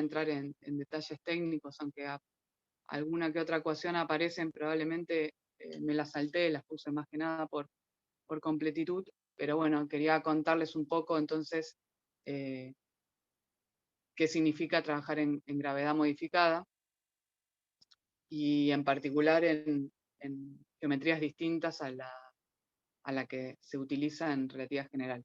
entrar en detalles técnicos, aunque alguna que otra ecuación aparecen, probablemente me las salté, las puse más que nada por completitud, pero bueno, quería contarles un poco entonces qué significa trabajar en gravedad modificada, y en particular en geometrías distintas a la que se utiliza en relatividad general.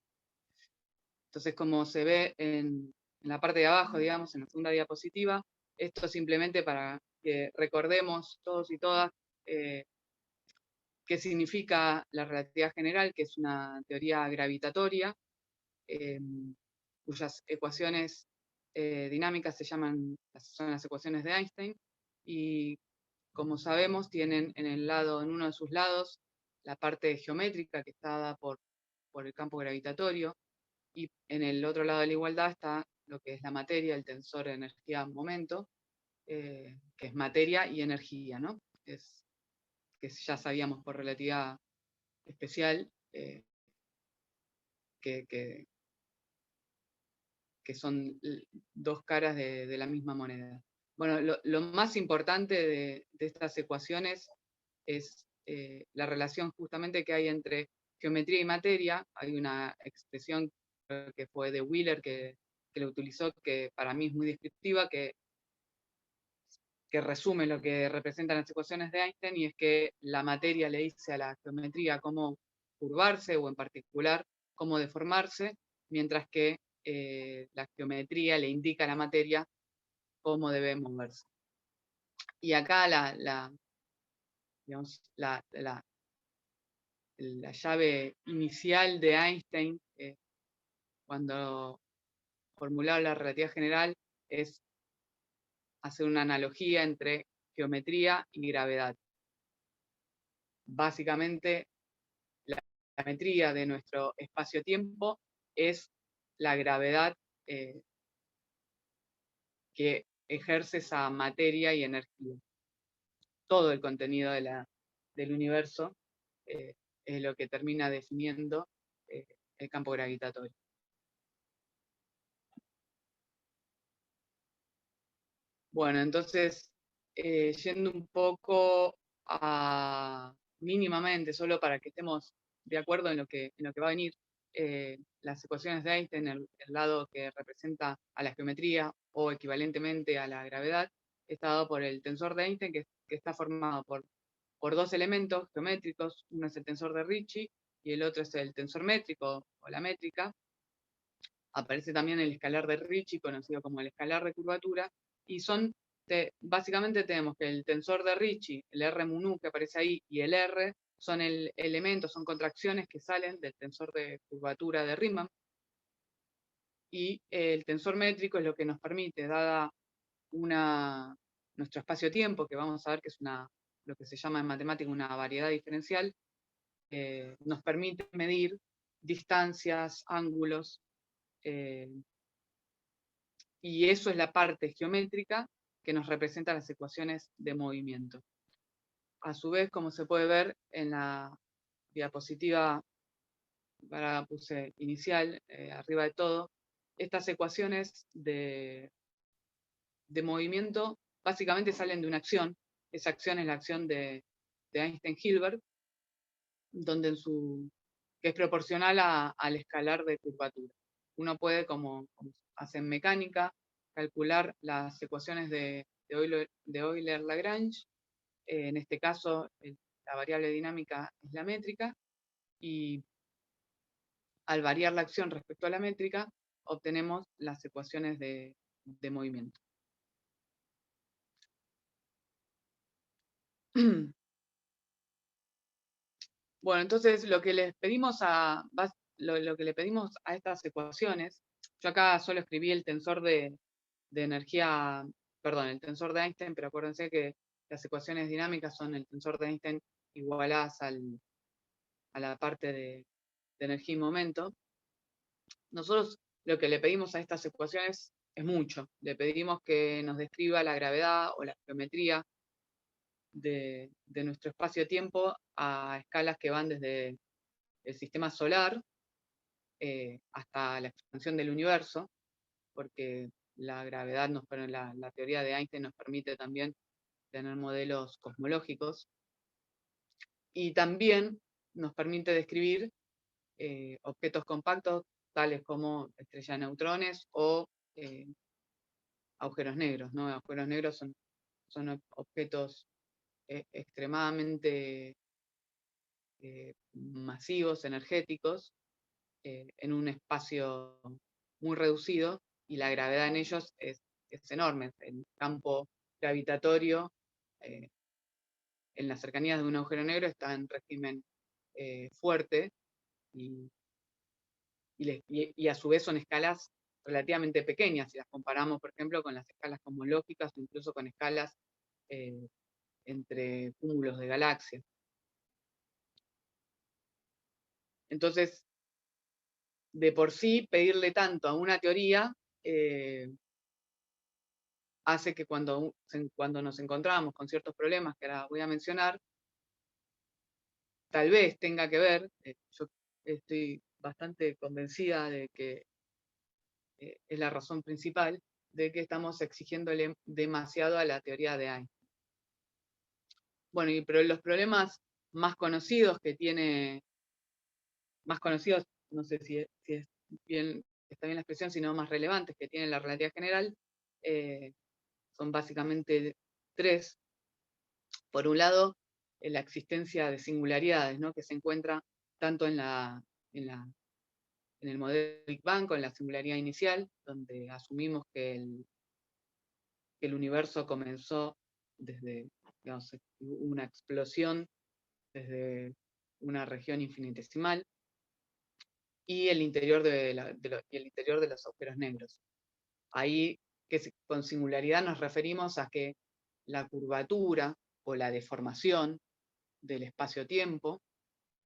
Entonces, como se ve en la parte de abajo, digamos, en la segunda diapositiva, esto simplemente para que recordemos todos y todas qué significa la relatividad general, que es una teoría gravitatoria, cuyas ecuaciones dinámicas son las ecuaciones de Einstein, y como sabemos tienen en uno de sus lados la parte geométrica que está dada por el campo gravitatorio, y en el otro lado de la igualdad está lo que es la materia, el tensor de energía-momento, que es materia y energía, ¿no? Que ya sabíamos por relatividad especial que son dos caras de la misma moneda. Bueno, lo más importante de estas ecuaciones es la relación justamente que hay entre geometría y materia. Hay una expresión que fue de Wheeler que lo utilizó, que para mí es muy descriptiva, que resume lo que representan las ecuaciones de Einstein, y es que la materia le dice a la geometría cómo curvarse, o en particular cómo deformarse, mientras que la geometría le indica a la materia cómo debe moverse. Y acá digamos, la llave inicial de Einstein, cuando formulaba la relatividad general, es hacer una analogía entre geometría y gravedad. Básicamente, la geometría de nuestro espacio-tiempo es la gravedad que ejerce esa materia y energía. Todo el contenido del universo es lo que termina definiendo el campo gravitatorio. Bueno, entonces, yendo un poco mínimamente, solo para que estemos de acuerdo en lo que va a venir, las ecuaciones de Einstein, el lado que representa a la geometría o equivalentemente a la gravedad, está dado por el tensor de Einstein, que está formado por dos elementos geométricos. Uno es el tensor de Ricci y el otro es el tensor métrico o la métrica. Aparece también el escalar de Ricci, conocido como el escalar de curvatura, y básicamente tenemos que el tensor de Ricci, el R mu nu que aparece ahí, y el R son elementos, son contracciones que salen del tensor de curvatura de Riemann, y el tensor métrico es lo que nos permite, dada nuestro espacio-tiempo, que vamos a ver que es lo que se llama en matemática una variedad diferencial, nos permite medir distancias, ángulos, y eso es la parte geométrica que nos representa las ecuaciones de movimiento. A su vez, como se puede ver en la diapositiva que puse inicial, arriba de todo, estas ecuaciones de movimiento básicamente salen de una acción. Esa acción es la acción de Einstein-Hilbert, que es proporcional al escalar de curvatura. Uno puede, como hace en mecánica, calcular las ecuaciones de Euler-Lagrange. En este caso, la variable dinámica es la métrica, y al variar la acción respecto a la métrica, obtenemos las ecuaciones de movimiento. Bueno, entonces lo que le pedimos a estas ecuaciones, yo acá solo escribí el tensor de energía, perdón, el tensor de Einstein, pero acuérdense que las ecuaciones dinámicas son el tensor de Einstein igualadas a la parte de energía y momento. Nosotros lo que le pedimos a estas ecuaciones es mucho. Le pedimos que nos describa la gravedad o la geometría de nuestro espacio-tiempo a escalas que van desde el sistema solar hasta la expansión del universo, porque la gravedad, la teoría de Einstein nos permite también tener modelos cosmológicos y también nos permite describir objetos compactos tales como estrellas de neutrones o agujeros negros, ¿no? Agujeros negros son objetos extremadamente masivos, energéticos, en un espacio muy reducido, y la gravedad en ellos es enorme. El campo gravitatorio en las cercanías de un agujero negro está en régimen fuerte, y, y a su vez son escalas relativamente pequeñas, si las comparamos, por ejemplo, con las escalas cosmológicas o incluso con escalas entre cúmulos de galaxias. Entonces, de por sí, pedirle tanto a una teoría hace que cuando nos encontramos con ciertos problemas que ahora voy a mencionar, tal vez tenga que ver, yo estoy bastante convencida de que es la razón principal, de que estamos exigiéndole demasiado a la teoría de Einstein. Bueno, pero los problemas más conocidos que tiene, más conocidos, no sé si está bien la expresión, sino más relevantes que tiene la relatividad general, son básicamente tres. Por un lado, la existencia de singularidades, ¿no? Que se encuentra tanto en el modelo Big Bang, con la singularidad inicial, donde asumimos que el universo comenzó desde, digamos, una explosión desde una región infinitesimal, y el interior el interior de los agujeros negros. Ahí, con singularidad nos referimos a que la curvatura o la deformación del espacio-tiempo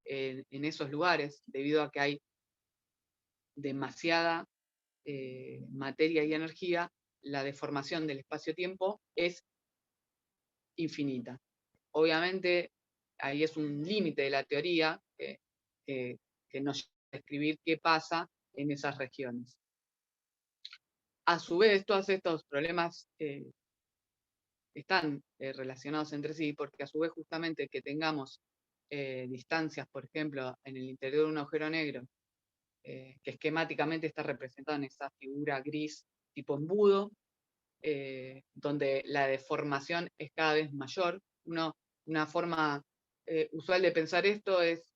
en esos lugares, debido a que hay demasiada materia y energía, la deformación del espacio-tiempo es infinita. Obviamente, ahí es un límite de la teoría que nos lleva a describir qué pasa en esas regiones. A su vez, todos estos problemas están relacionados entre sí, porque a su vez justamente que tengamos distancias, por ejemplo, en el interior de un agujero negro, que esquemáticamente está representado en esa figura gris tipo embudo, donde la deformación es cada vez mayor. Una forma usual de pensar esto es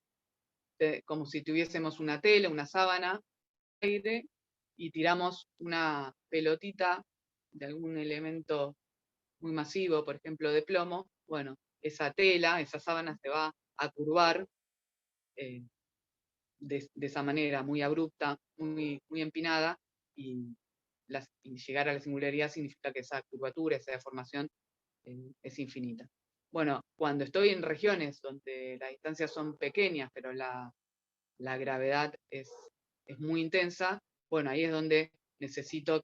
como si tuviésemos una tela, una sábana, aire, y tiramos una pelotita de algún elemento muy masivo, por ejemplo de plomo. Bueno, esa tela, esa sábana se va a curvar de esa manera muy abrupta, muy empinada, y llegar a la singularidad significa que esa curvatura, esa deformación es infinita. Bueno, cuando estoy en regiones donde las distancias son pequeñas, pero la gravedad es muy intensa, bueno, ahí es donde necesito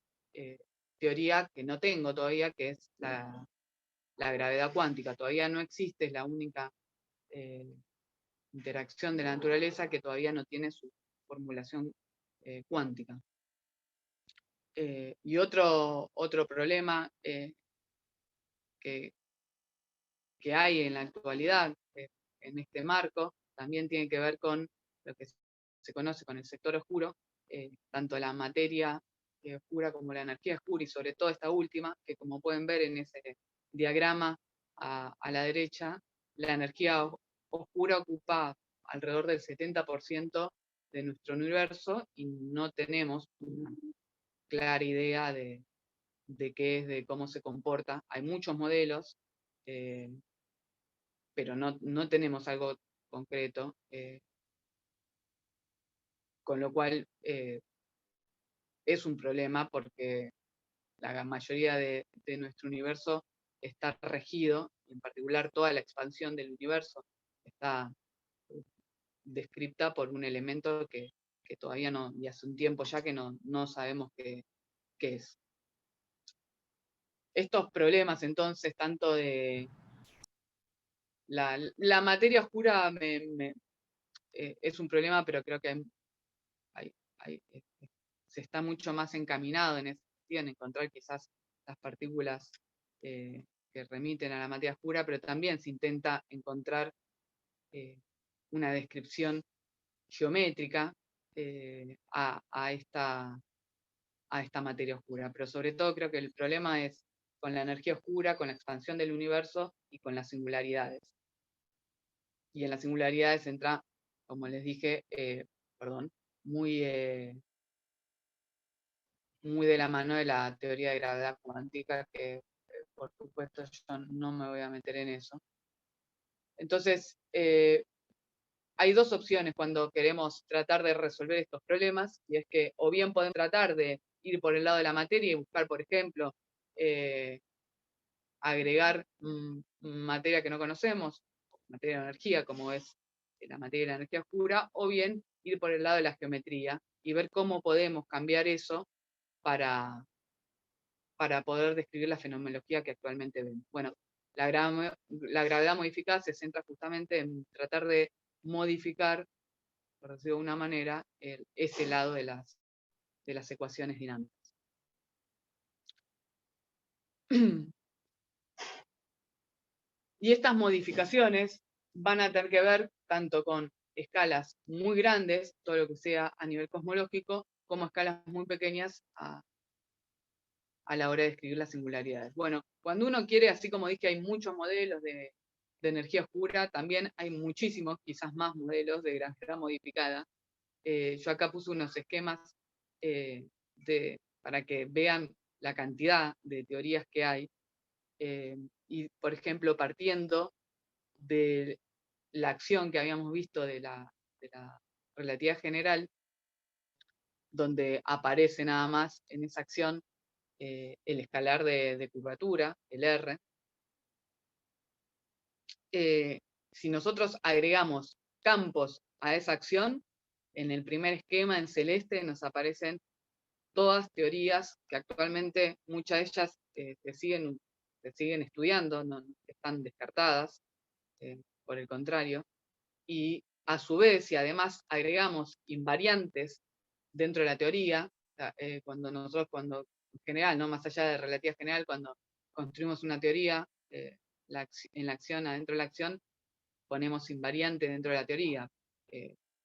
teoría que no tengo todavía, que es la gravedad cuántica. Todavía no existe, es la única interacción de la naturaleza que todavía no tiene su formulación cuántica. Y otro problema que hay en la actualidad en este marco también tiene que ver con lo que se conoce con el sector oscuro, tanto la materia oscura como la energía oscura, y sobre todo esta última, que como pueden ver en ese diagrama a la derecha, la energía oscura ocupa alrededor del 70% de nuestro universo, y no tenemos una clara idea de qué es, de cómo se comporta. Hay muchos modelos, pero no tenemos algo concreto, con lo cual es un problema, porque la mayoría de nuestro universo está regido, en particular toda la expansión del universo está descrita por un elemento que todavía no, y hace un tiempo ya que no sabemos qué es. Estos problemas entonces, tanto de la materia oscura es un problema, pero creo que se está mucho más encaminado en ese investiga en encontrar quizás las partículas que remiten a la materia oscura, pero también se intenta encontrar una descripción geométrica a esta materia oscura. Pero sobre todo creo que el problema es con la energía oscura, con la expansión del universo y con las singularidades. Y en las singularidades entra, como les dije, muy, muy de la mano de la teoría de gravedad cuántica, que por supuesto yo no me voy a meter en eso. Entonces, hay dos opciones cuando queremos tratar de resolver estos problemas, y es que o bien podemos tratar de ir por el lado de la materia y buscar, por ejemplo, agregar materia que no conocemos, materia de energía, como es la materia de la energía oscura, o bien ir por el lado de la geometría y ver cómo podemos cambiar eso para poder describir la fenomenología que actualmente vemos. Bueno, la gravedad modificada se centra justamente en tratar de modificar, por decirlo de una manera, ese lado de las ecuaciones dinámicas. Y estas modificaciones van a tener que ver tanto con escalas muy grandes, todo lo que sea a nivel cosmológico, como escalas muy pequeñas a la hora de describir las singularidades. Bueno, cuando uno quiere, así como dije, hay muchos modelos de energía oscura, también hay muchísimos, quizás más modelos de gravedad modificada. Yo acá puse unos esquemas para que vean la cantidad de teorías que hay. Y, por ejemplo, partiendo de la acción que habíamos visto de la relatividad general, donde aparece nada más en esa acción el escalar de curvatura, el R. Si nosotros agregamos campos a esa acción, en el primer esquema en celeste nos aparecen todas teorías que actualmente muchas de ellas se siguen estudiando, no están descartadas, por el contrario. Y a su vez, si además agregamos invariantes dentro de la teoría, cuando en general, ¿no? Más allá de relatividad general, cuando construimos una teoría, en la acción, adentro de la acción, ponemos invariantes dentro de la teoría.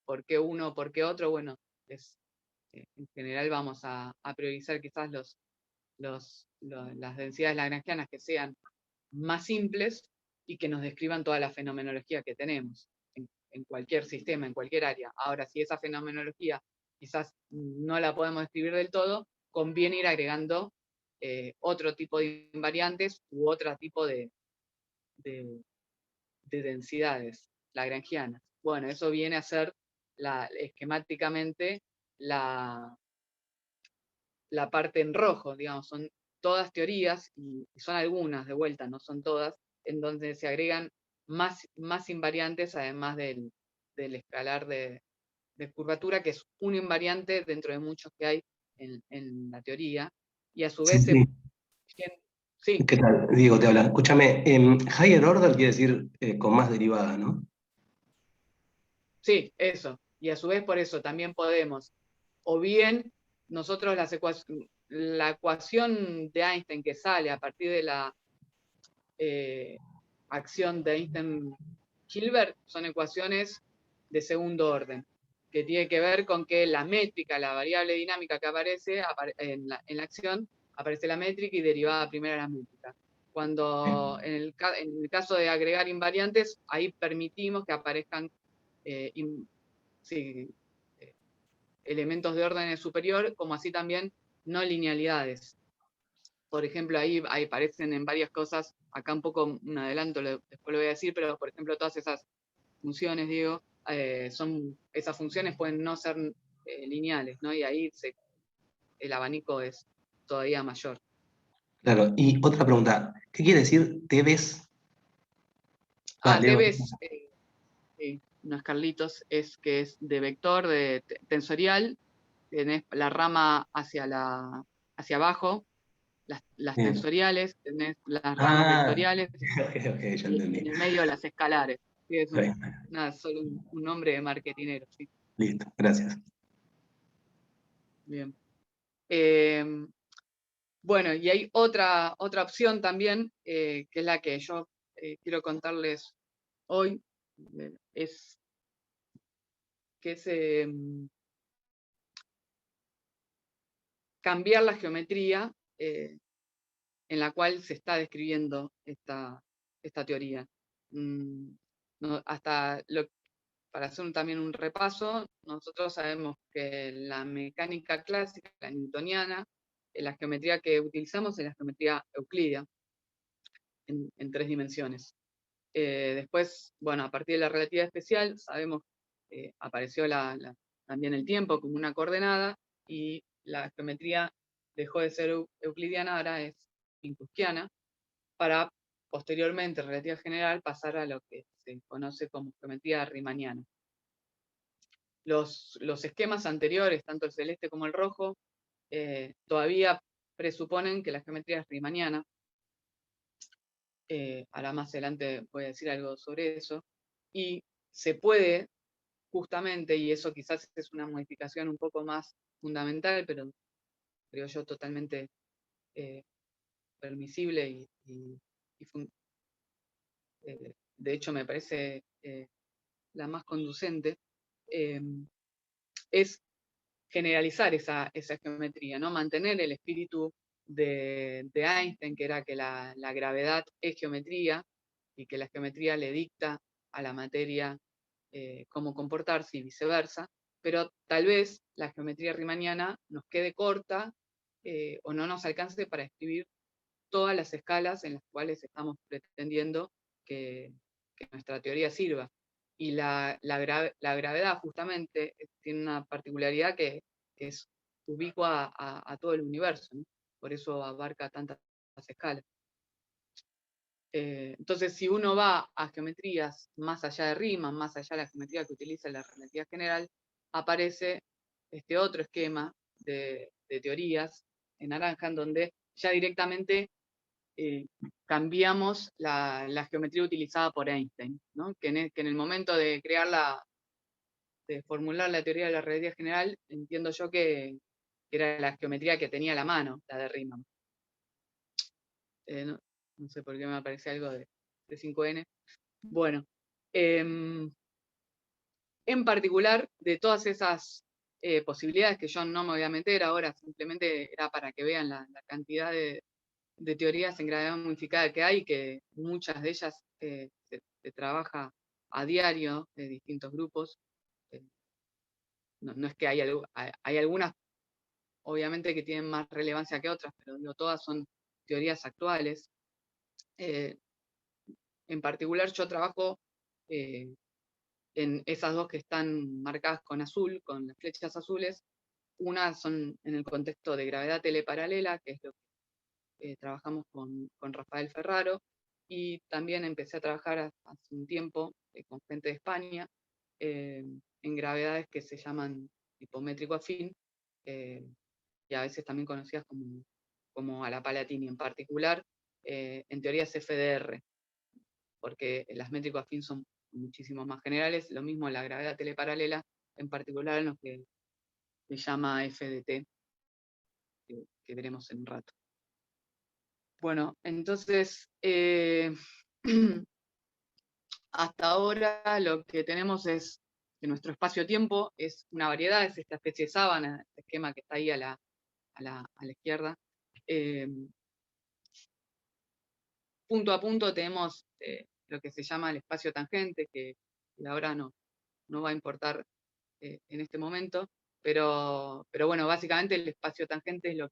¿Por qué uno, por qué otro? Bueno, en general vamos a priorizar quizás las densidades lagrangianas que sean más simples y que nos describan toda la fenomenología que tenemos en cualquier sistema, en cualquier área. Ahora, si esa fenomenología quizás no la podemos describir del todo, conviene ir agregando otro tipo de invariantes u otro tipo de densidades lagrangianas. Bueno, eso viene a ser esquemáticamente la parte en rojo, digamos, son todas teorías, y son algunas de vuelta, no son todas, en donde se agregan más invariantes, además del escalar de curvatura, que es un invariante dentro de muchos que hay en la teoría, y a su Sí, vez sí. sí, ¿Qué tal? Diego, te habla. Escúchame, higher order quiere decir con más derivada, ¿no? sí, eso. Y a su vez por eso también podemos, o bien nosotros la ecuación de Einstein que sale a partir de la acción de Einstein-Hilbert son ecuaciones de segundo orden, que tiene que ver con que la métrica, la variable dinámica que aparece en la acción, aparece la métrica y derivada primera la métrica. Cuando en el caso de agregar invariantes, ahí permitimos que aparezcan sí, elementos de orden superior, como así también no linealidades. Por ejemplo, ahí aparecen en varias cosas, acá un poco un adelanto, después lo voy a decir, pero por ejemplo todas esas funciones, digo, esas funciones pueden no ser lineales, ¿no? Y ahí el abanico es todavía mayor. Claro, y otra pregunta, ¿qué quiere decir Tebes? Leo. Tebes, no es Carlitos, es que es de vector, de tensorial, tenés la rama hacia abajo, las Bien. tensoriales, tenés las ramas Ah, vectoriales, ok, ya y entendí. en el medio las escalares. Sí, es Está bien. solo un nombre de marketinero, sí. Listo, gracias. Bien. Eh, Bueno, y hay otra opción también, que es la que yo quiero contarles hoy, es que es cambiar la geometría en la cual se está describiendo esta teoría. Para hacer también un repaso, nosotros sabemos que la mecánica clásica, la newtoniana, la geometría que utilizamos es la geometría euclídea, en 3 dimensiones. Después, bueno, a partir de la relatividad especial, sabemos que apareció también el tiempo como una coordenada, y la geometría dejó de ser euclidiana, ahora es minkowskiana, para posteriormente, en relatividad general, pasar a lo que se conoce como geometría riemanniana. Los esquemas anteriores, tanto el celeste como el rojo, todavía presuponen que la geometría es riemanniana. Ahora más adelante voy a decir algo sobre eso. Y se puede, justamente, y eso quizás es una modificación un poco más fundamental, pero creo yo totalmente permisible de hecho me parece la más conducente, es generalizar esa geometría, ¿no? Mantener el espíritu de Einstein, que era que la gravedad es geometría y que la geometría le dicta a la materia cómo comportarse y viceversa, pero tal vez la geometría riemanniana nos quede corta o no nos alcance para escribir todas las escalas en las cuales estamos pretendiendo que nuestra teoría sirva. Y la gravedad justamente tiene una particularidad que es ubicua a todo el universo, ¿no? Por eso abarca tantas escalas. Entonces, si uno va a geometrías más allá de Riemann, más allá de la geometría que utiliza la relatividad general, aparece este otro esquema de teorías en naranja, en donde ya directamente cambiamos la geometría utilizada por Einstein, ¿no? Que en el momento de de formular la teoría de la relatividad general, entiendo yo que era la geometría que tenía a la mano, la de Riemann. No sé por qué me aparece algo de 5N. Bueno, en particular, de todas esas posibilidades que yo no me voy a meter ahora, simplemente era para que vean la cantidad de teorías en gravedad modificada que hay, que muchas de ellas se trabaja a diario de distintos grupos. No es que hay algunas, obviamente, que tienen más relevancia que otras, pero digo, todas son teorías actuales. En particular, yo trabajo en esas dos que están marcadas con azul, con las flechas azules. Una son en el contexto de gravedad teleparalela, que es lo que trabajamos con Rafael Ferraro, y también empecé a trabajar hace un tiempo con gente de España en gravedades que se llaman hipométrico afín, y a veces también conocidas como a la Palatini, en particular en teorías FDR, porque las métrico afín son muchísimo más generales, lo mismo la gravedad teleparalela, en particular en lo que se llama FDT, que veremos en un rato. Bueno, entonces, hasta ahora lo que tenemos es que nuestro espacio-tiempo es una variedad, es esta especie de sábana, este esquema que está ahí a la izquierda. Punto a punto tenemos lo que se llama el espacio tangente, que ahora no va a importar en este momento, pero bueno, básicamente el espacio tangente es lo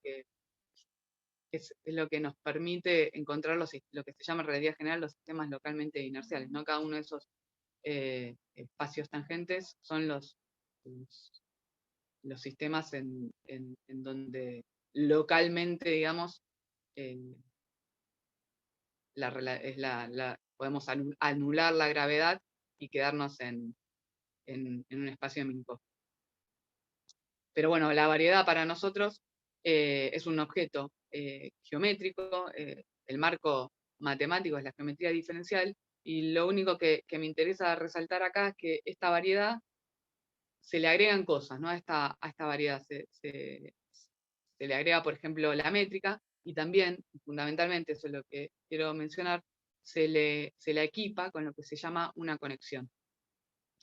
que nos permite encontrar lo que se llama en realidad general los sistemas localmente inerciales, ¿no? Cada uno de esos espacios tangentes son los sistemas en donde localmente, digamos, podemos anular la gravedad y quedarnos en un espacio de Minkowski. Pero bueno, la variedad para nosotros es un objeto geométrico, el marco matemático es la geometría diferencial, y lo único que me interesa resaltar acá es que esta variedad se le agregan cosas, ¿no? A esta variedad se le agrega, por ejemplo, la métrica, y también, fundamentalmente, eso es lo que quiero mencionar, se la equipa con lo que se llama una conexión,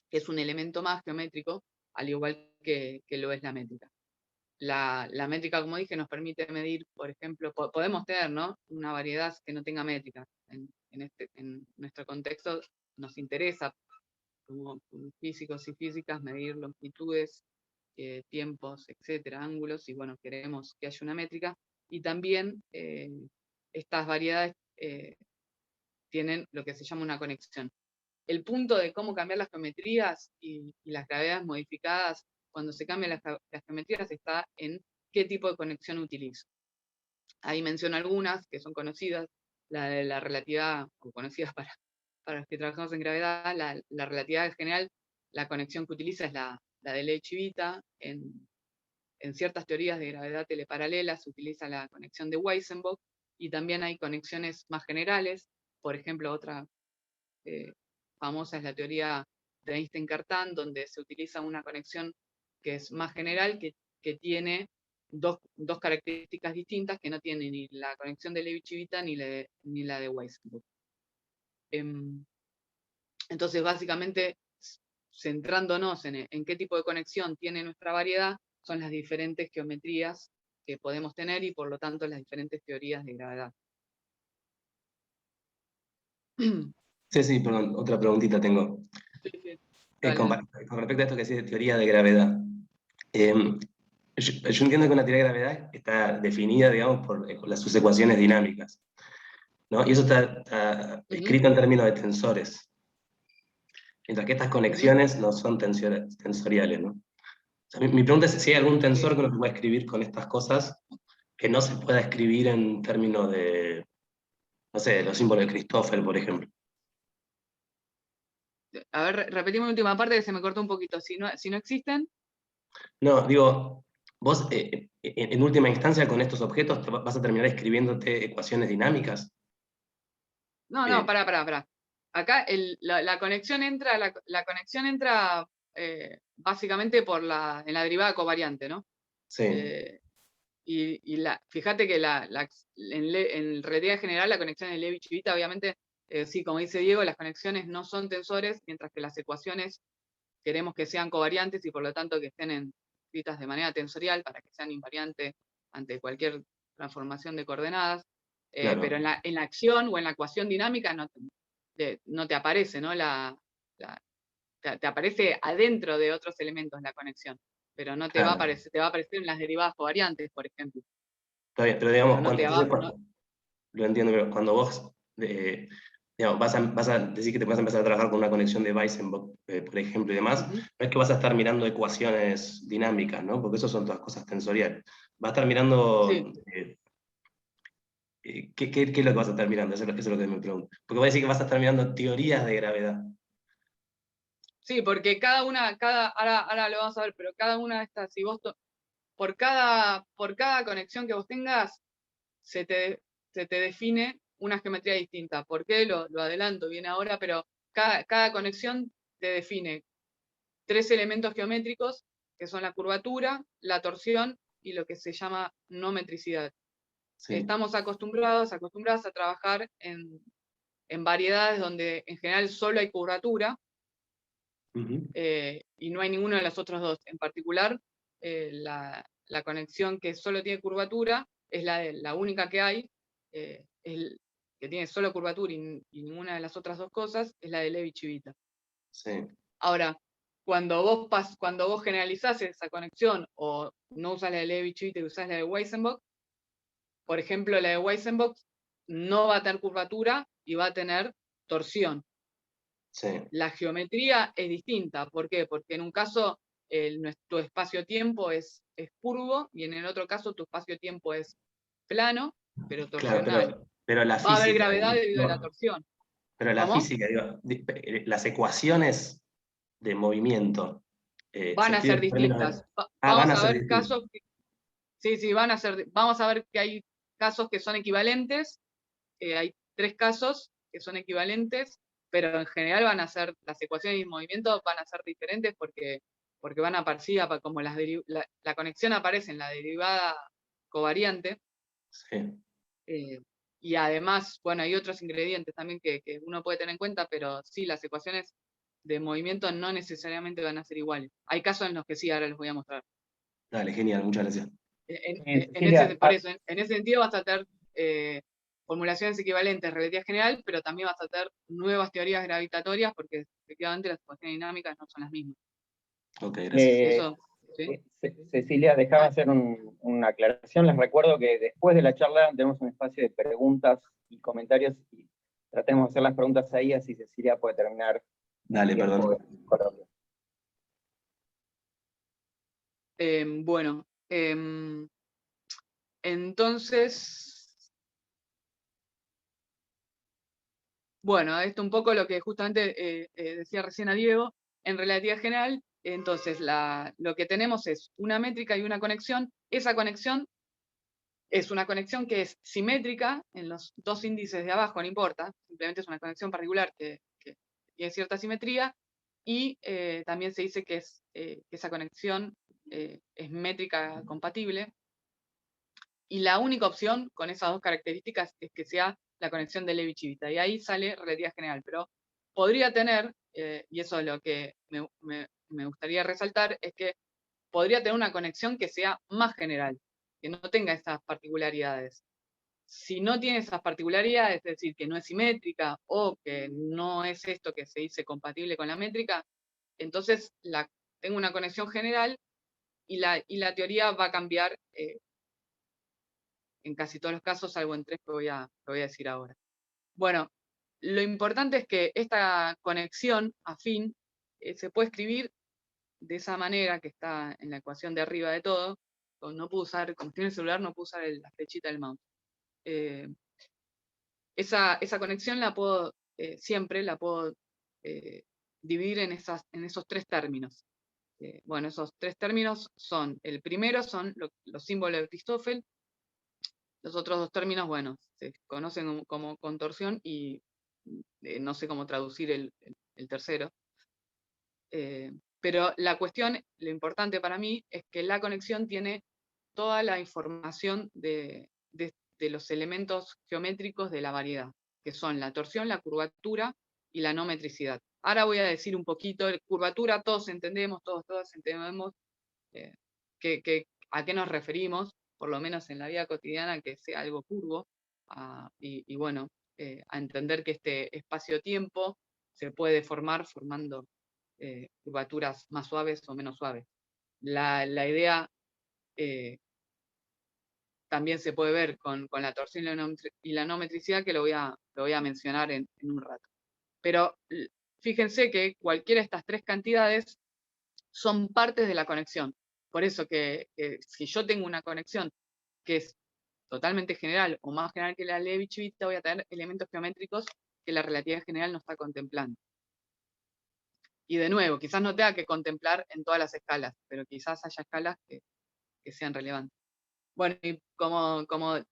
que es un elemento más geométrico, al igual que lo es la métrica. La métrica, como dije, nos permite medir, por ejemplo, podemos tener, ¿no?, una variedad que no tenga métrica. En nuestro contexto nos interesa, como físicos y físicas, medir longitudes, tiempos, etcétera, ángulos, y bueno, queremos que haya una métrica. Y también estas variedades tienen lo que se llama una conexión. El punto de cómo cambiar las geometrías y las gravedades modificadas cuando se cambian las geometrías está en qué tipo de conexión utilizo. Ahí menciono algunas que son conocidas, la de la relatividad, o conocidas para los que trabajamos en gravedad, la relatividad general, la conexión que utiliza es la de Leibniz-Civita. En ciertas teorías de gravedad teleparalela se utiliza la conexión de Weissenburg, y también hay conexiones más generales. Por ejemplo, otra famosa es la teoría de Einstein-Cartan, donde se utiliza una conexión que es más general, que tiene dos características distintas que no tiene ni la conexión de Leibniz-Civita ni la de Weissenburg. Entonces, básicamente, centrándonos en qué tipo de conexión tiene nuestra variedad, son las diferentes geometrías que podemos tener y por lo tanto las diferentes teorías de gravedad. Sí, sí, perdón, otra preguntita tengo. Sí, sí. Con, Dale. con respecto a esto que decís de teoría de gravedad. Yo entiendo que una teoría de gravedad está definida, digamos, por sus ecuaciones dinámicas, ¿no? Y eso está escrito en términos de tensores. Mientras que estas conexiones no son tensoriales, ¿no? O sea, mi pregunta es si hay algún tensor que uno pueda escribir con estas cosas que no se pueda escribir en términos de, no sé, los símbolos de Christoffel, por ejemplo. A ver, repetimos la última parte que se me cortó un poquito. Si no existen. No, digo, vos en última instancia con estos objetos vas a terminar escribiéndote ecuaciones dinámicas. No, pará. Acá la conexión entra, la conexión entra básicamente en la derivada covariante, ¿no? Sí, Fíjate que en relatividad general la conexión de Levi-Civita, obviamente, sí, como dice Diego, las conexiones no son tensores, mientras que las ecuaciones queremos que sean covariantes y por lo tanto que estén escritas de manera tensorial para que sean invariantes ante cualquier transformación de coordenadas. claro. Pero en la acción o en la ecuación dinámica no te aparece, ¿no? Te aparece adentro de otros elementos la conexión, pero no te va a Claro. aparecer, te va a aparecer en las derivadas covariantes, por ejemplo. Está bien, pero Pero digamos, no te va, no, lo entiendo, pero cuando vos digamos, vas a decir que te vas a empezar a trabajar con una conexión de Weissenburg, por ejemplo, y demás, no es que vas a estar mirando ecuaciones dinámicas, ¿no? Porque eso son todas cosas tensoriales. Vas a estar mirando sí, ¿qué es lo que vas a estar mirando? Eso es lo que me pregunto. Porque voy a decir que vas a estar mirando teorías de gravedad. sí, porque ahora lo vamos a ver, pero cada una de estas, si vos, por cada conexión que vos tengas, se te define una geometría distinta. ¿Por qué? Lo adelanto bien ahora, pero cada conexión te define 3 elementos geométricos, que son la curvatura, la torsión y lo que se llama no metricidad. Sí. Estamos acostumbrados a trabajar en variedades donde en general solo hay curvatura, y no hay ninguno de los otros dos. En particular, la conexión que solo tiene curvatura es la única que hay, que tiene solo curvatura y ninguna de las otras dos cosas, es la de Levi-Civita. Sí. Ahora, cuando vos generalizás esa conexión o no usas la de Levi-Civita y usás la de Weissenburg, por ejemplo, la de Weissenburg no va a tener curvatura y va a tener torsión. Sí. La geometría es distinta. ¿Por qué? Porque en un caso nuestro espacio-tiempo es curvo y en el otro caso tu espacio-tiempo es plano, pero Claro, torsional. pero la Va a haber física, gravedad debido a la no, torsión. pero la ¿Cómo? física, digo, las ecuaciones de movimiento se Van a ser escriben en términos distintas. de... van Vamos a a ser ver distintas. casos sí, van a ser. Vamos a ver que hay casos que son equivalentes. Hay 3 casos que son equivalentes, pero en general las ecuaciones de movimiento van a ser diferentes porque van a aparecer, como la conexión aparece en la derivada covariante, Sí. Y además, bueno, hay otros ingredientes también que uno puede tener en cuenta, pero sí, las ecuaciones de movimiento no necesariamente van a ser iguales. Hay casos en los que sí, ahora les voy a mostrar. Dale, genial, muchas gracias. Cecilia, Por eso, en ese sentido vas a tener formulaciones equivalentes, relatividad general, pero también vas a tener nuevas teorías gravitatorias, porque efectivamente las ecuaciones dinámicas no son las mismas. Ok, gracias. Eso, ¿sí? Cecilia, déjame hacer una aclaración. Les recuerdo que después de la charla tenemos un espacio de preguntas y comentarios, y tratemos de hacer las preguntas ahí, así Cecilia puede terminar. Dale, perdón. Bueno, entonces, bueno, esto un poco lo que justamente decía recién a Diego, en relatividad general, entonces lo que tenemos es una métrica y una conexión. Esa conexión es una conexión que es simétrica en los dos índices de abajo, no importa, simplemente es una conexión particular que tiene cierta simetría, y también se dice que esa conexión es métrica compatible, y la única opción con esas dos características es que sea la conexión de Levi-Civita, y ahí sale relatividad general, pero podría tener, y eso es lo que me gustaría resaltar, es que podría tener una conexión que sea más general, que no tenga esas particularidades. Si no tiene esas particularidades, es decir, que no es simétrica o que no es esto que se dice compatible con la métrica, entonces tengo una conexión general y la teoría va a cambiar en casi todos los casos, salvo en tres que voy a decir ahora. Bueno, lo importante es que esta conexión afín se puede escribir de esa manera que está en la ecuación de arriba de todo. No puedo usar, como estoy en el celular, no puedo usar la flechita del mouse. Esa conexión siempre la puedo dividir en esos tres términos. Bueno, esos tres términos son, el primero son los símbolos de Christoffel, los otros dos términos, bueno, se conocen como contorsión y no sé cómo traducir el tercero. Pero la cuestión, lo importante para mí, es que la conexión tiene toda la información de los elementos geométricos de la variedad, que son la torsión, la curvatura y la no metricidad. Ahora voy a decir un poquito de curvatura, todas entendemos a qué nos referimos, por lo menos en la vida cotidiana, que sea algo curvo, y bueno, a entender que este espacio-tiempo se puede formar formando curvaturas más suaves o menos suaves. La idea también se puede ver con la torsión y la no metricidad, que lo voy a mencionar en un rato. Pero fíjense que cualquiera de estas tres cantidades son partes de la conexión. Por eso que si yo tengo una conexión que es totalmente general o más general que la Levi-Civita, voy a tener elementos geométricos que la relatividad general no está contemplando. Y de nuevo, quizás no tenga que contemplar en todas las escalas, pero quizás haya escalas que sean relevantes. Bueno, y como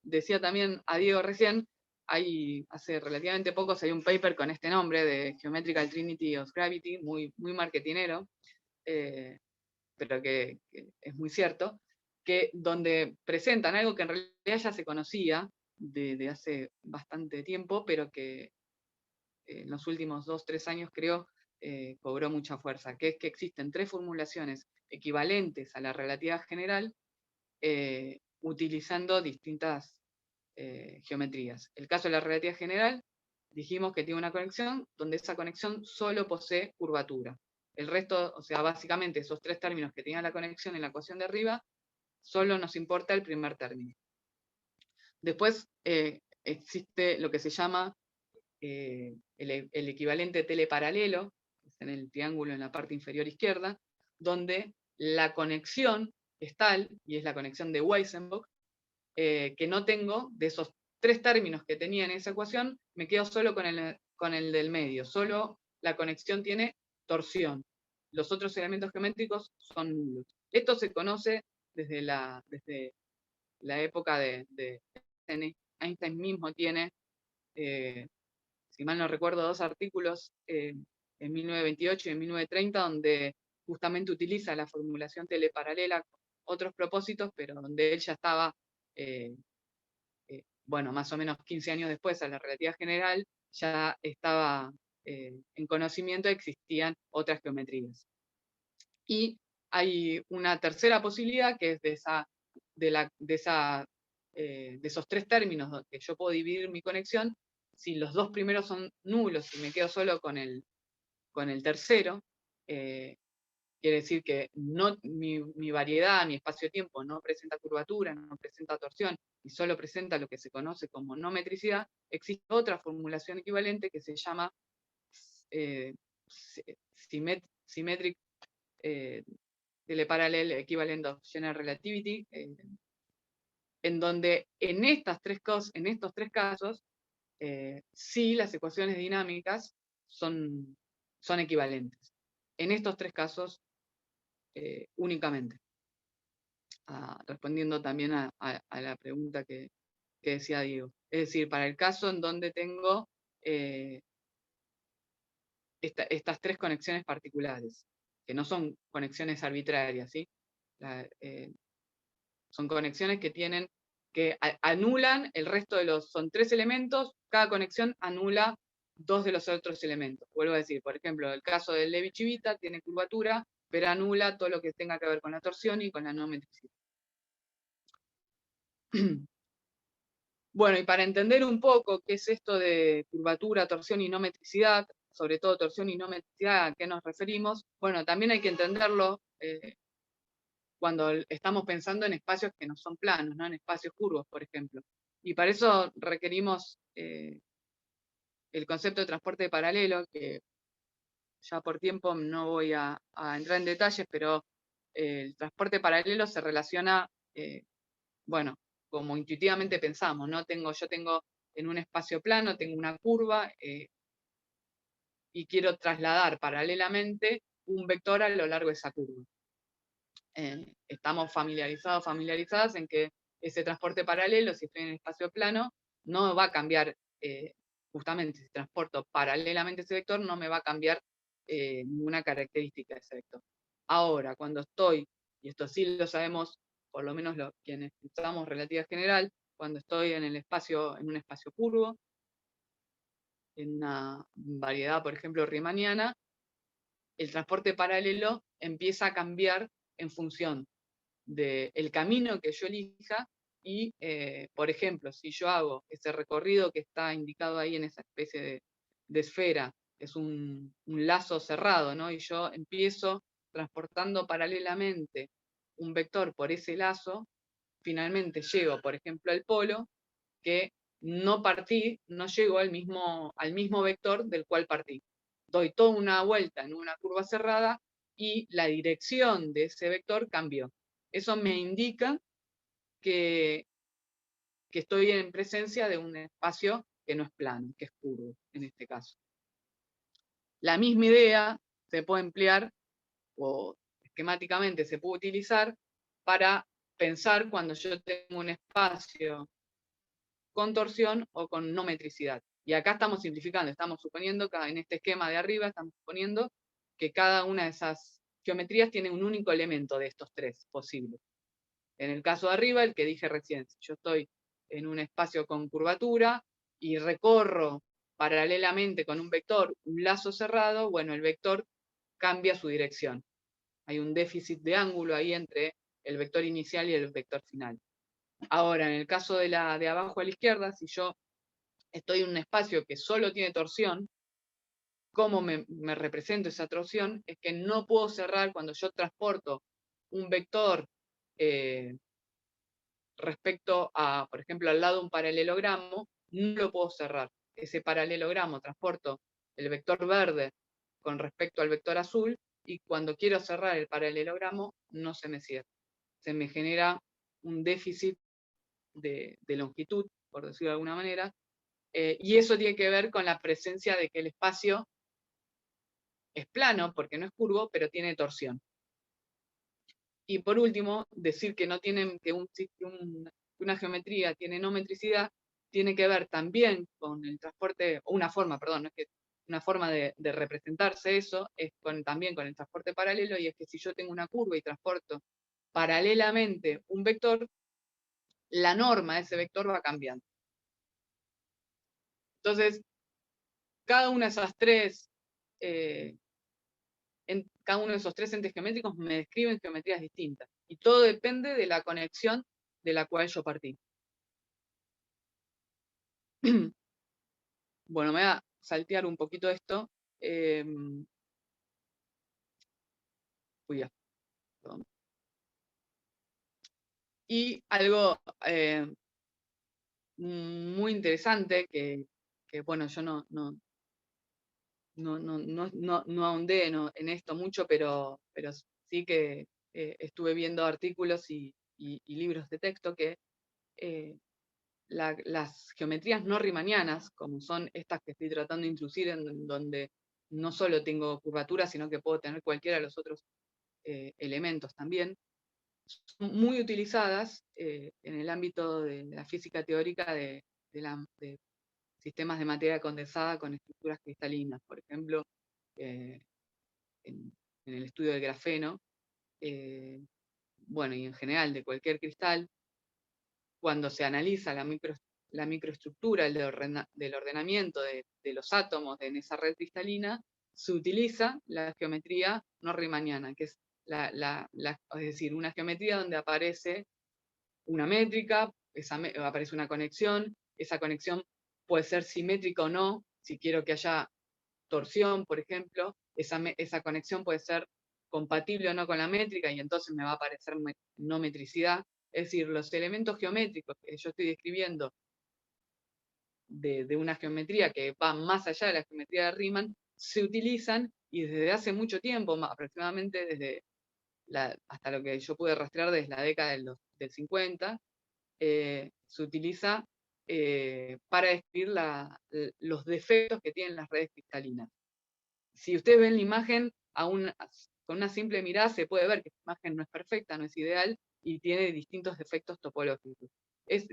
decía también a Diego recién, hace relativamente poco salió un paper con este nombre de Geometrical Trinity of Gravity, muy, muy marketinero, pero que es muy cierto, donde presentan algo que en realidad ya se conocía de hace bastante tiempo, pero que en los últimos 2-3 años creo cobró mucha fuerza, que es que existen tres formulaciones equivalentes a la relatividad general utilizando distintas geometrías. El caso de la relatividad general, dijimos que tiene una conexión donde esa conexión solo posee curvatura. El resto, o sea, básicamente esos tres términos que tenían la conexión en la ecuación de arriba, solo nos importa el primer término. Después existe lo que se llama el equivalente teleparalelo, que es en el triángulo en la parte inferior izquierda, donde la conexión es tal, y es la conexión de Weissenbach, que no tengo, de esos tres términos que tenía en esa ecuación, me quedo solo con el del medio, solo la conexión tiene torsión. Los otros elementos geométricos son nulos. Esto se conoce desde la época de Einstein mismo tiene, si mal no recuerdo, dos artículos en 1928 y en 1930, donde justamente utiliza la formulación teleparalela con otros propósitos, pero donde él ya estaba bueno, más o menos 15 años después, a la relatividad general, ya estaba en conocimiento, existían otras geometrías. Y hay una tercera posibilidad, que es de esos tres términos que yo puedo dividir mi conexión. Si los dos primeros son nulos y me quedo solo con el tercero, quiere decir que mi variedad, mi espacio-tiempo no presenta curvatura, no presenta torsión, y solo presenta lo que se conoce como no metricidad. Existe otra formulación equivalente que se llama symmetric parallel equivalent of general relativity, en donde en estos tres casos, sí las ecuaciones dinámicas son equivalentes. En estos tres casos únicamente. Respondiendo también a la pregunta que decía Diego. Es decir, para el caso en donde tengo estas tres conexiones particulares, que no son conexiones arbitrarias, ¿sí? Son conexiones que anulan el resto de son tres elementos, cada conexión anula dos de los otros elementos. Vuelvo a decir, por ejemplo, el caso del Levi-Civita tiene curvatura, pero anula todo lo que tenga que ver con la torsión y con la no metricidad. Bueno, y para entender un poco qué es esto de curvatura, torsión y no metricidad, sobre todo torsión y no metricidad, ¿a qué nos referimos? Bueno, también hay que entenderlo cuando estamos pensando en espacios que no son planos, ¿no? En espacios curvos, por ejemplo. Y para eso requerimos el concepto de transporte paralelo, que ya por tiempo no voy a entrar en detalles, pero el transporte paralelo se relaciona, bueno, como intuitivamente pensamos, ¿no? Yo tengo en un espacio plano, tengo una curva, y quiero trasladar paralelamente un vector a lo largo de esa curva. Estamos familiarizadas en que ese transporte paralelo, si estoy en el espacio plano, no va a cambiar, justamente si transporto paralelamente ese vector, no me va a cambiar ninguna característica de ese vector. Ahora, cuando estoy, y esto sí lo sabemos, por lo menos quienes usamos relatividad general, cuando estoy en un espacio curvo, en una variedad, por ejemplo, riemanniana, el transporte paralelo empieza a cambiar en función del camino que yo elija y, por ejemplo, si yo hago ese recorrido que está indicado ahí en esa especie de esfera, es un lazo cerrado, ¿no? Y yo empiezo transportando paralelamente un vector por ese lazo, finalmente llego, por ejemplo, al polo, que no llego al mismo vector del cual partí. Doy toda una vuelta en una curva cerrada y la dirección de ese vector cambió. Eso me indica que estoy en presencia de un espacio que no es plano, que es curvo, en este caso. La misma idea se puede emplear, o esquemáticamente se puede utilizar, para pensar cuando yo tengo un espacio con torsión o con no metricidad. Y acá estamos simplificando, estamos suponiendo que en este esquema de arriba, estamos suponiendo que cada una de esas geometrías tiene un único elemento de estos tres posibles. En el caso de arriba, el que dije recién, si yo estoy en un espacio con curvatura y recorro paralelamente con un vector un lazo cerrado, bueno, el vector cambia su dirección. Hay un déficit de ángulo ahí entre el vector inicial y el vector final. Ahora, en el caso de abajo a la izquierda, si yo estoy en un espacio que solo tiene torsión, ¿cómo me represento esa torsión? Es que no puedo cerrar cuando yo transporto un vector respecto a, por ejemplo, al lado de un paralelogramo, no lo puedo cerrar. Ese paralelogramo transporto el vector verde con respecto al vector azul, y cuando quiero cerrar el paralelogramo, no se me cierra. Se me genera un déficit de longitud, por decirlo de alguna manera, y eso tiene que ver con la presencia de que el espacio es plano, porque no es curvo, pero tiene torsión. Y por último, decir que no tienen, que una geometría tiene no metricidad, tiene que ver también con el transporte, o una forma, perdón, no es que una forma de representarse eso, es también con el transporte paralelo, y es que si yo tengo una curva y transporto paralelamente un vector, la norma de ese vector va cambiando. Entonces, cada una de esas tres, cada uno de esos tres entes geométricos me describen geometrías distintas. Y todo depende de la conexión de la cual yo partí. Bueno, me voy a saltear un poquito esto. Perdón. Y algo muy interesante que bueno, yo no ahondé en esto mucho, pero sí que estuve viendo artículos y libros de texto que las geometrías no riemannianas, como son estas que estoy tratando de introducir, en donde no solo tengo curvatura, sino que puedo tener cualquiera de los otros elementos también, son muy utilizadas en el ámbito de la física teórica de sistemas de materia condensada con estructuras cristalinas, por ejemplo, en el estudio del grafeno, bueno, y en general de cualquier cristal, cuando se analiza la microestructura del ordenamiento de los átomos en esa red cristalina, se utiliza la geometría no riemanniana, que es es decir, una geometría donde aparece una métrica, aparece una conexión, esa conexión puede ser simétrica o no, si quiero que haya torsión, por ejemplo, esa conexión puede ser compatible o no con la métrica y entonces me va a aparecer no metricidad. Es decir, los elementos geométricos que yo estoy describiendo de una geometría que va más allá de la geometría de Riemann, se utilizan y desde hace mucho tiempo, aproximadamente desde hasta lo que yo pude rastrear desde la década del 50, se utiliza para describir los defectos que tienen las redes cristalinas. Si ustedes ven la imagen, con una simple mirada se puede ver que la imagen no es perfecta, no es ideal, y tiene distintos defectos topológicos. Es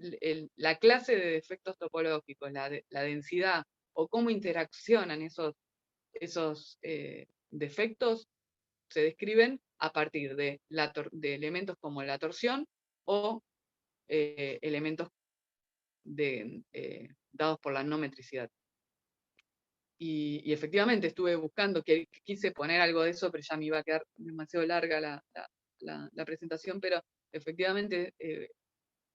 la clase de defectos topológicos, la densidad, o cómo interaccionan esos defectos, se describen a partir de elementos como la torsión o elementos dados por la no metricidad. Y efectivamente estuve buscando, que quise poner algo de eso, pero ya me iba a quedar demasiado larga la presentación, pero efectivamente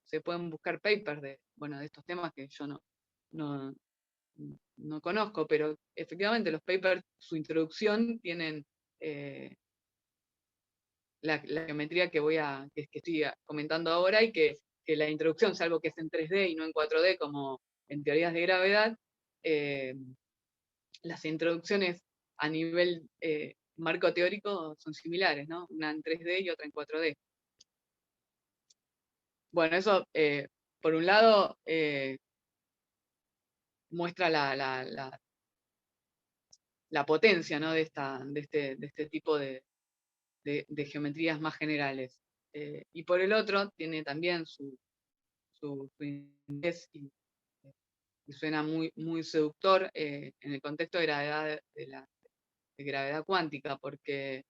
se pueden buscar papers de estos temas que yo no conozco, pero efectivamente los papers, su introducción, tienen la geometría que estoy comentando ahora, y que la introducción, salvo que es en 3D y no en 4D, como en teorías de gravedad, las introducciones a nivel marco teórico son similares, ¿no? Una en 3D y otra en 4D. Bueno, eso, por un lado, muestra la potencia, ¿no?, de este tipo de geometrías más generales. Y por el otro, tiene también su interés, y suena muy, muy seductor en el contexto de gravedad, de gravedad cuántica, porque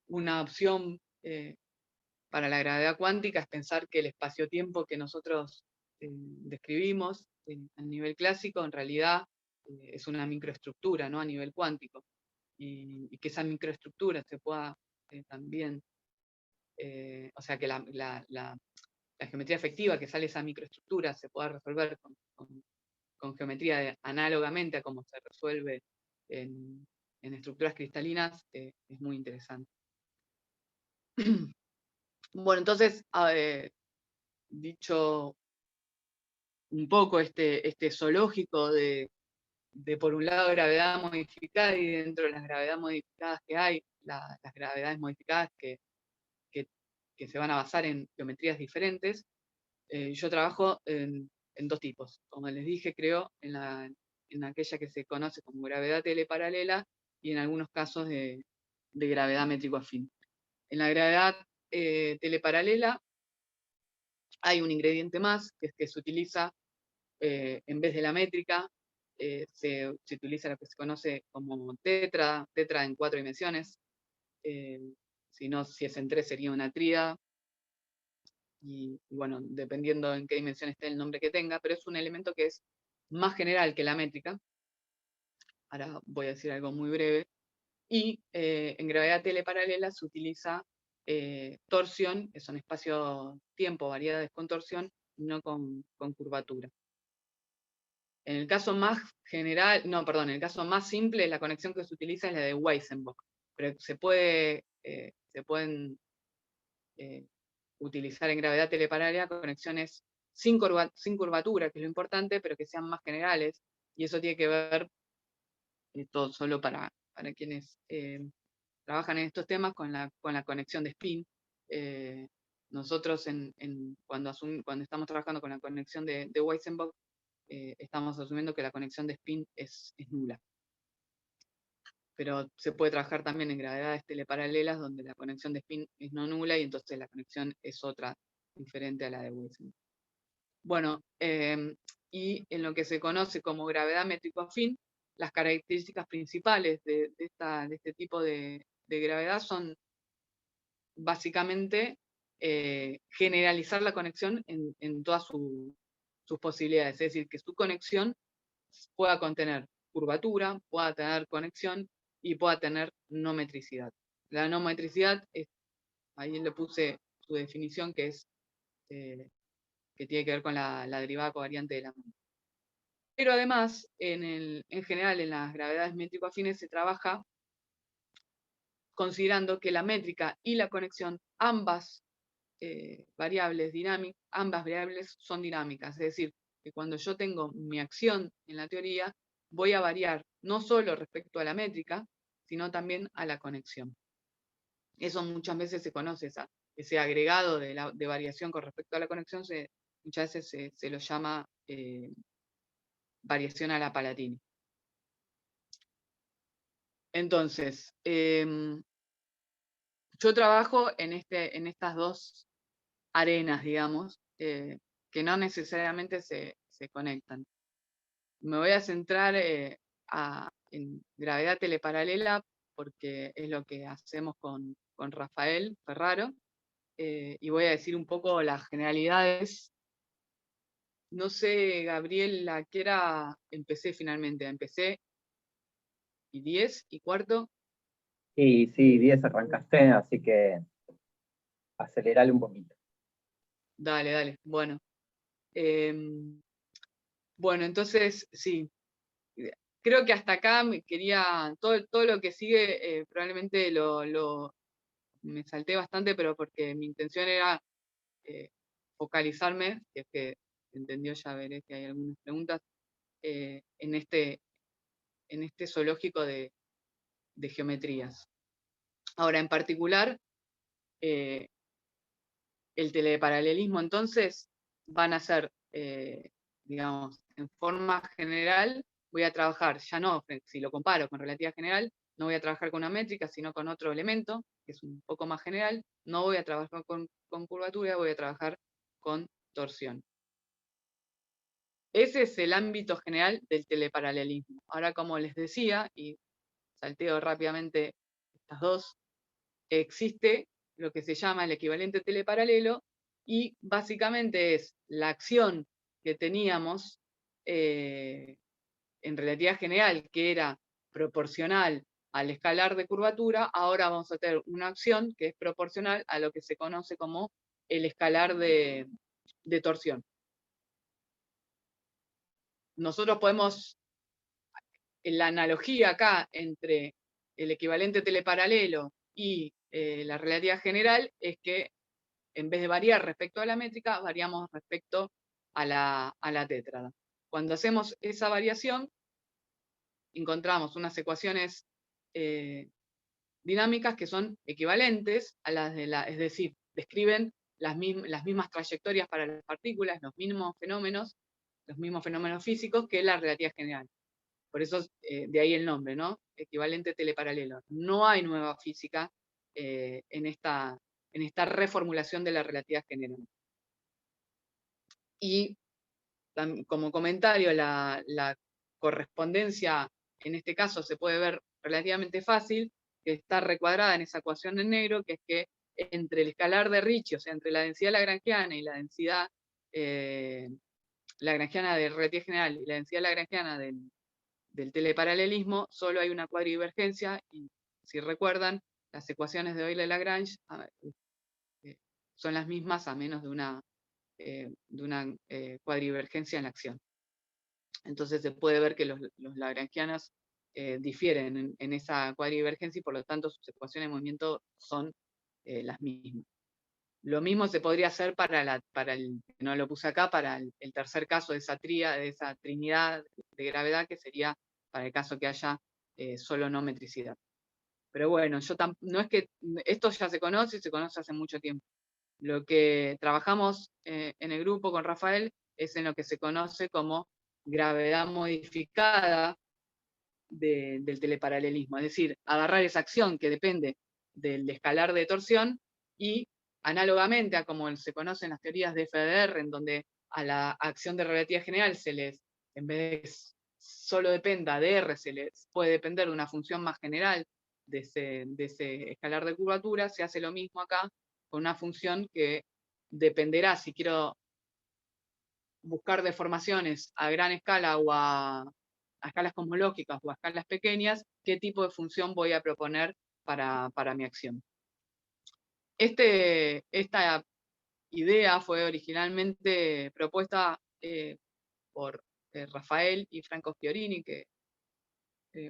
una opción para la gravedad cuántica es pensar que el espacio-tiempo que nosotros describimos a nivel clásico en realidad es una microestructura, ¿no?, a nivel cuántico, y que esa microestructura se pueda también, o sea, que la geometría efectiva que sale esa microestructura se pueda resolver con geometría análogamente a como se resuelve en estructuras cristalinas, es muy interesante. Bueno, entonces, dicho un poco este zoológico de por un lado gravedad modificada, y dentro de las gravedades modificadas que hay, las gravedades modificadas que se van a basar en geometrías diferentes, yo trabajo en dos tipos. Como les dije, creo en aquella que se conoce como gravedad teleparalela, y en algunos casos de gravedad métrico-afín. En la gravedad teleparalela hay un ingrediente más, que es que se utiliza, en vez de la métrica, se utiliza lo que se conoce como tetra en 4 dimensiones. Si es en 3 sería una tríada. Y bueno, dependiendo en qué dimensión esté el nombre que tenga, pero es un elemento que es más general que la métrica. Ahora voy a decir algo muy breve. Y en gravedad teleparalela se utiliza torsión, que son espacio-tiempo, variedades con torsión, no con curvatura. En el caso más general, no, perdón, en el caso más simple, la conexión que se utiliza es la de Weisenbach, pero se pueden utilizar en gravedad teleparalela conexiones sin curvatura, que es lo importante, pero que sean más generales, y eso tiene que ver, esto solo para quienes trabajan en estos temas, con la conexión de spin. Nosotros cuando estamos trabajando con la conexión de Weisenbach, estamos asumiendo que la conexión de spin es nula. Pero se puede trabajar también en gravedades teleparalelas donde la conexión de spin es no nula y entonces la conexión es otra, diferente a la de Weisenbach. Bueno, y en lo que se conoce como gravedad métrico-afín, las características principales de este tipo de gravedad son básicamente generalizar la conexión en todas sus posibilidades, es decir, que su conexión pueda contener curvatura, pueda tener conexión y pueda tener no metricidad. La no metricidad, ahí le puse su definición, que es que tiene que ver con la derivada covariante de la métrica. Pero además, en general, en las gravedades métrico-afines se trabaja considerando que la métrica y la conexión, ambas variables son dinámicas, es decir, que cuando yo tengo mi acción en la teoría, voy a variar no solo respecto a la métrica, sino también a la conexión. Eso muchas veces se conoce, ese agregado de variación con respecto a la conexión, muchas veces se lo llama variación a la Palatini. Entonces, yo trabajo en estas dos arenas, digamos, que no necesariamente se conectan. Me voy a centrar en gravedad teleparalela porque es lo que hacemos con Rafael Ferraro, y voy a decir un poco las generalidades. No sé, Gabriel, ¿a qué hora finalmente? Empecé y 10 y cuarto. Sí, 10 arrancaste, así que acelerale un poquito. Dale, bueno. Bueno, entonces, sí. Creo que hasta acá me quería, todo lo que sigue probablemente me salté bastante, pero porque mi intención era focalizarme, si es que entendió, ya veré que hay algunas preguntas, en este zoológico de geometrías. Ahora, en particular, el teleparalelismo, entonces, van a ser, digamos, en forma general, voy a trabajar, ya no, si lo comparo con relatividad general, no voy a trabajar con una métrica, sino con otro elemento, que es un poco más general, no voy a trabajar con curvatura, voy a trabajar con torsión. Ese es el ámbito general del teleparalelismo. Ahora, como les decía, y salteo rápidamente estas dos, existe lo que se llama el equivalente teleparalelo, y básicamente es la acción que teníamos en relatividad general, que era proporcional al escalar de curvatura. Ahora vamos a tener una acción que es proporcional a lo que se conoce como el escalar de torsión. Nosotros podemos, la analogía acá entre el equivalente teleparalelo y la relatividad general es que en vez de variar respecto a la métrica, variamos respecto a la tétrada. Cuando hacemos esa variación, encontramos unas ecuaciones dinámicas que son equivalentes a las es decir, describen las mismas trayectorias para las partículas, los mismos fenómenos físicos que la relatividad general. Por eso, de ahí el nombre, ¿no? Equivalente teleparalelo. No hay nueva física en esta reformulación de la relatividad general. Y como comentario, la correspondencia en este caso se puede ver relativamente fácil, que está recuadrada en esa ecuación en negro, que es que entre el escalar de Ricci, o sea, entre la densidad lagrangiana y la densidad lagrangiana de relatividad general y la densidad lagrangiana del teleparalelismo, solo hay una cuadridivergencia, y si recuerdan, las ecuaciones de Euler-Lagrange son las mismas a menos de una cuadridivergencia en la acción. Entonces se puede ver que los lagrangianos difieren en esa cuadridivergencia y por lo tanto sus ecuaciones de movimiento son las mismas. Lo mismo se podría hacer no lo puse acá, para el tercer caso de esa trinidad de gravedad, que sería para el caso que haya solo no metricidad. Pero bueno, no es que esto ya se conoce hace mucho tiempo. Lo que trabajamos en el grupo con Rafael es en lo que se conoce como gravedad modificada del teleparalelismo. Es decir, agarrar esa acción que depende del escalar de torsión y, análogamente a como se conocen las teorías de FDR, en donde a la acción de relatividad general en vez de solo dependa de R, se les puede depender de una función más general de ese escalar de curvatura. Se hace lo mismo acá con una función que dependerá, si quiero buscar deformaciones a gran escala o a escalas cosmológicas o a escalas pequeñas, qué tipo de función voy a proponer para mi acción. Esta idea fue originalmente propuesta por Rafael y Franco Fiorini, que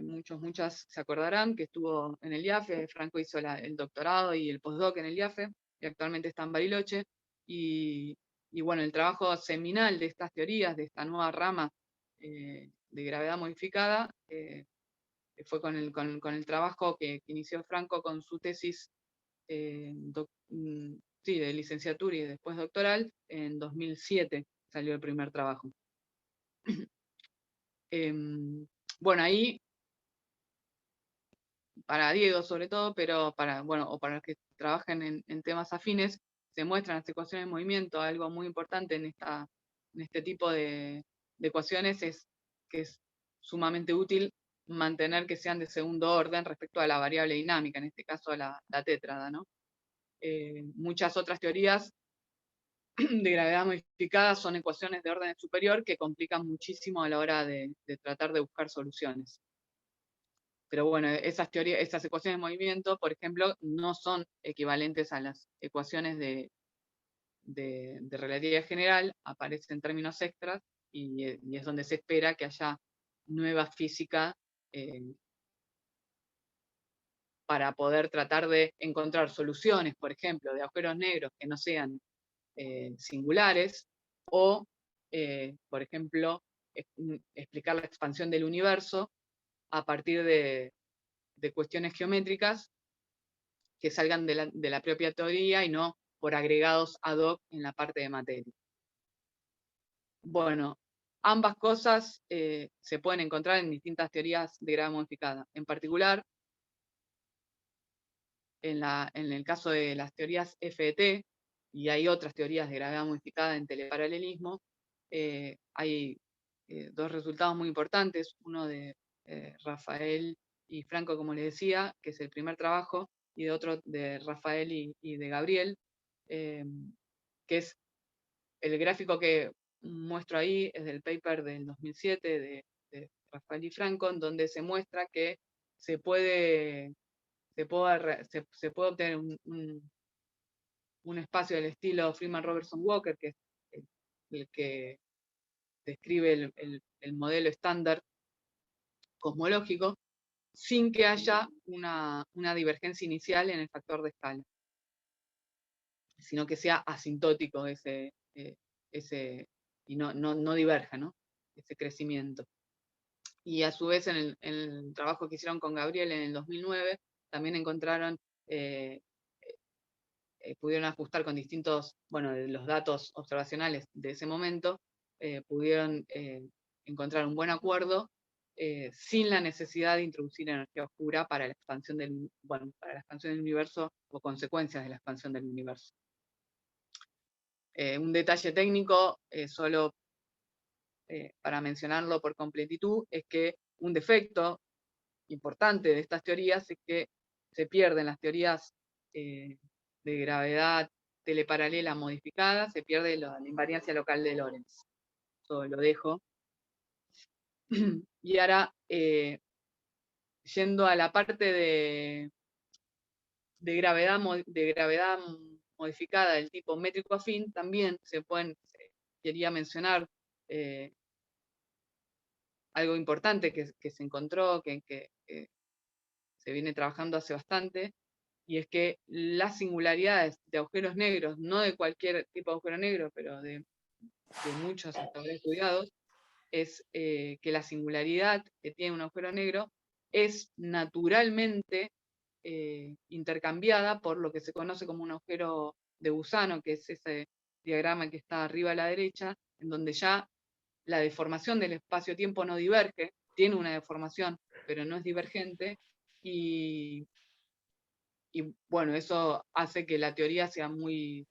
muchas se acordarán, que estuvo en el IAFE. Franco hizo el doctorado y el postdoc en el IAFE, y actualmente está en Bariloche. Y bueno, el trabajo seminal de estas teorías, de esta nueva rama de gravedad modificada, fue con el trabajo que inició Franco con su tesis de licenciatura y después doctoral. En 2007 salió el primer trabajo. Bueno, ahí, para Diego sobre todo, pero para los que trabajen en temas afines, se muestran las ecuaciones de movimiento. Algo muy importante en este tipo de ecuaciones es que es sumamente útil mantener que sean de segundo orden respecto a la variable dinámica, en este caso la tétrada, ¿no? Muchas otras teorías de gravedad modificada son ecuaciones de orden superior que complican muchísimo a la hora de tratar de buscar soluciones. Pero bueno, esas ecuaciones de movimiento, por ejemplo, no son equivalentes a las ecuaciones de relatividad general, aparecen términos extras, y es donde se espera que haya nueva física para poder tratar de encontrar soluciones, por ejemplo, de agujeros negros que no sean singulares, o, por ejemplo, explicar la expansión del universo a partir de cuestiones geométricas que salgan de la propia teoría y no por agregados ad hoc en la parte de materia. Bueno, ambas cosas se pueden encontrar en distintas teorías de gravedad modificada. En particular, en el caso de las teorías FET, y hay otras teorías de gravedad modificada en teleparalelismo, hay dos resultados muy importantes, uno de Rafael y Franco, como les decía, que es el primer trabajo, y de otro de Rafael y de Gabriel, que es el gráfico que muestro ahí, es del paper del 2007 de Rafael y Franco, en donde se muestra que se puede obtener un espacio del estilo Freeman-Robertson-Walker, que es el que describe el modelo estándar cosmológico, sin que haya una divergencia inicial en el factor de escala, sino que sea asintótico y no diverja, ¿no?, ese crecimiento. Y a su vez, en el trabajo que hicieron con Gabriel en el 2009, también encontraron, pudieron ajustar con distintos, los datos observacionales de ese momento, pudieron encontrar un buen acuerdo sin la necesidad de introducir energía oscura para la expansión del universo o consecuencias de la expansión del universo. Un detalle técnico, solo para mencionarlo por completitud, es que un defecto importante de estas teorías es que se pierden las teorías de gravedad teleparalela modificada, se pierde la invariancia local de Lorentz. eso lo dejo. Y ahora, yendo a la parte de gravedad modificada del tipo métrico afín, también quería mencionar algo importante que se encontró, que se viene trabajando hace bastante, y es que las singularidades de agujeros negros, no de cualquier tipo de agujero negro, pero de muchos hasta ahora estudiados, es que la singularidad que tiene un agujero negro es naturalmente intercambiada por lo que se conoce como un agujero de gusano, que es ese diagrama que está arriba a la derecha, en donde ya la deformación del espacio-tiempo no diverge, tiene una deformación, pero no es divergente, y bueno, eso hace que la teoría sea muy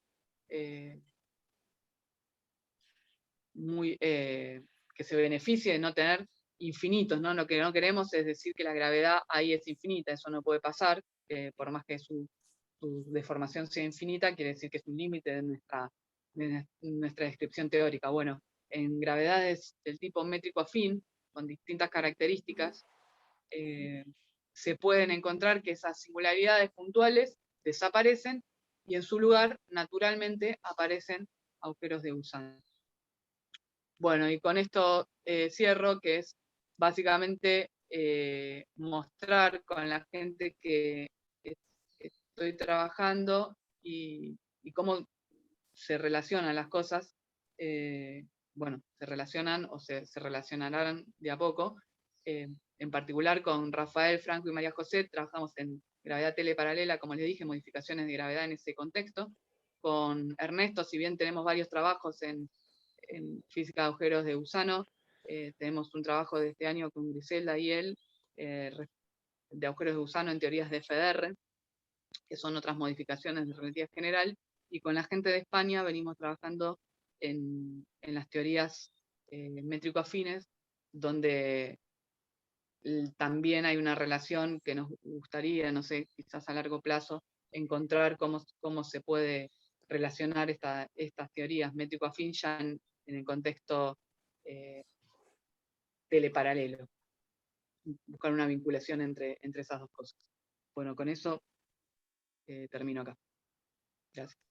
que se beneficie de no tener infinitos, ¿no? Lo que no queremos es decir que la gravedad ahí es infinita, eso no puede pasar, por más que su deformación sea infinita, quiere decir que es un límite de nuestra descripción teórica. Bueno, en gravedades del tipo métrico afín, con distintas características, se pueden encontrar que esas singularidades puntuales desaparecen y en su lugar, naturalmente, aparecen agujeros de gusano. Bueno, y con esto cierro, que es básicamente mostrar con la gente que estoy trabajando y cómo se relacionan las cosas. Bueno, se relacionan o se relacionarán de a poco. En particular con Rafael, Franco y María José trabajamos en gravedad teleparalela, como les dije, modificaciones de gravedad en ese contexto. Con Ernesto, si bien tenemos varios trabajos en física de agujeros de gusano, tenemos un trabajo de este año con Griselda y él, de agujeros de gusano en teorías de FDR, que son otras modificaciones de relatividad general, y con la gente de España venimos trabajando en las teorías métrico-afines, donde también hay una relación que nos gustaría, no sé, quizás a largo plazo, encontrar cómo se puede relacionar estas teorías métrico-afín ya en el contexto teleparalelo. Buscar una vinculación entre esas dos cosas. Bueno, con eso termino acá. Gracias.